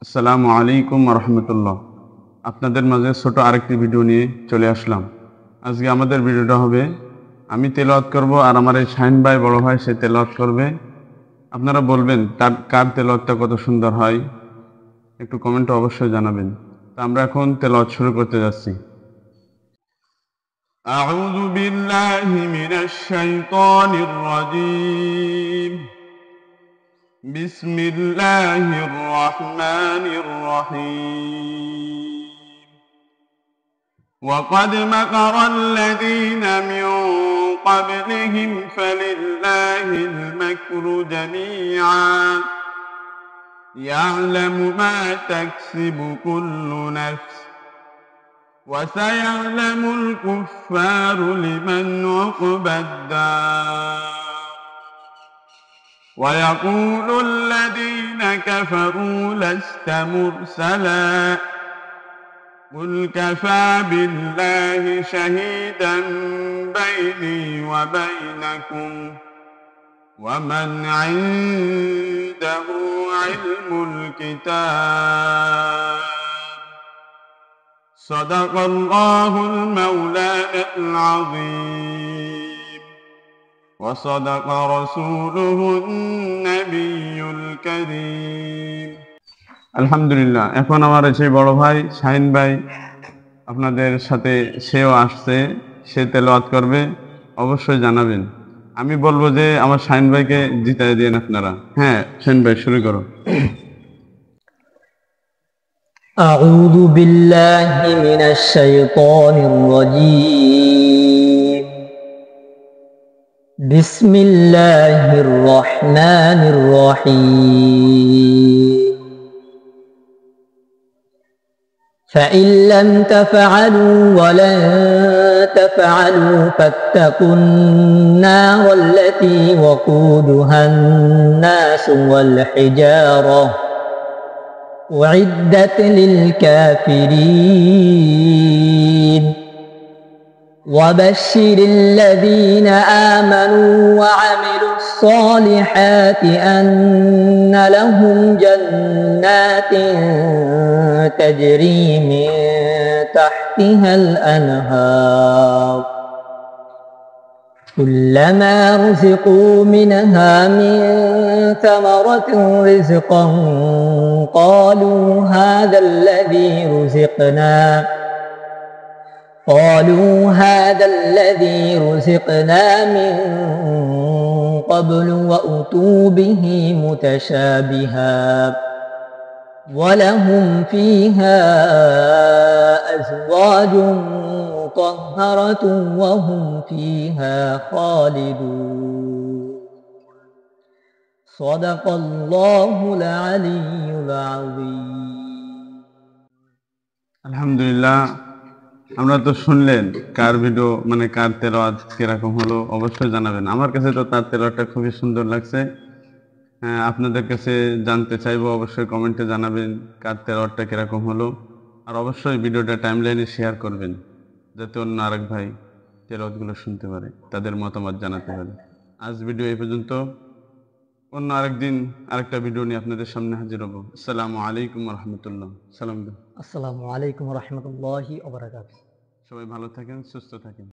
আসসালামু আলাইকুম রহমতুল্লাহ। আপনাদের মাঝে ছোট আরেকটি ভিডিও নিয়ে চলে আসলাম। আজকে আমাদের ভিডিওটা হবে, আমি তেলাওয়াত করব আর আমার এই শাহিন ভাই বড় ভাই সে তেলাওয়াত করবে। আপনারা বলবেন তার কার তেলাওয়াতটা কত সুন্দর হয়, একটু কমেন্টে অবশ্যই জানাবেন। তা আমরা এখন তেলাওয়াত শুরু করতে যাচ্ছি। আউযু বিল্লাহি মিনাশ শাইতানির রাজীম। বিসমিল্লাহির রহমানির রহিম। وقد مكر الذين من قبلهم فلله المكر جميعا يعلم ما تكسب كل نفس وسيعلم الكفار لمن عقبى الدار ويقول الذين كفروا لست مرسلا قل كفى بالله شهيدا بيني وبينكم ومن عنده علم الكتاب صدق الله المولانا العظيم وصدق رسوله النبي الكريم। আলহামদুলিল্লাহ, এখন আমার সেই বড় ভাই শাহিন ভাই আপনাদের সাথে সেও আসছে, সে তেলাওয়াত করবে, অবশ্যই জানাবেন। আমি বলবো যে আমার শাহিন ভাইকে জিতাই দিন আপনারা। হ্যাঁ শাহিন ভাই, শুরু করো। أعوذ بالله من الشيطان الرجيم. بسم الله الرحمن الرحيم. فإن لم تفعلوا ولن تفعلوا فاتقوا النار التي وقودها الناس والحجارة أعدت للكافرين. وبشر الذين آمنوا وعملوا الصالحات أن لهم جنات تجري من تحتها الأنهار كلما رزقوا منها من ثمرة رزقا قالوا هذا الذي رزقنا من قبل وأتوا به متشابها ولهم فيها أزواج مطهرة وهم فيها خالدون. صدق الله العلي العظيم. আলহামদুলিল্লাহ, আমরা তো শুনলেন কার ভিডিও মানে কার তেলাওয়াত কিরকম হলো, অবশ্যই জানাবেন। আমার কাছে তো তার তেলাওয়াতটা খুবই সুন্দর লাগছে। হ্যাঁ, আপনাদের কাছে জানতে চাইবো, অবশ্যই কমেন্টে জানাবেন কার তেলাওয়াতটা কিরকম হলো। আর অবশ্যই ভিডিওটা টাইমলাইনে শেয়ার করবেন, যাতে অন্য আরেক ভাই তেলাওয়াতগুলো শুনতে পারে, তাদের মতামত জানাতে পারে। আজ ভিডিও এই পর্যন্ত, অন্য আরেকদিন আরেকটা ভিডিও নিয়ে আপনাদের সামনে হাজির হব। আসসালামু আলাইকুম রহমতুল্লাহ। সালাম। আসসালামু আলাইকুম রহমতুল্লাহি ওয়া বারাকাতুহু। সবাই ভালো থাকেন, সুস্থ থাকেন।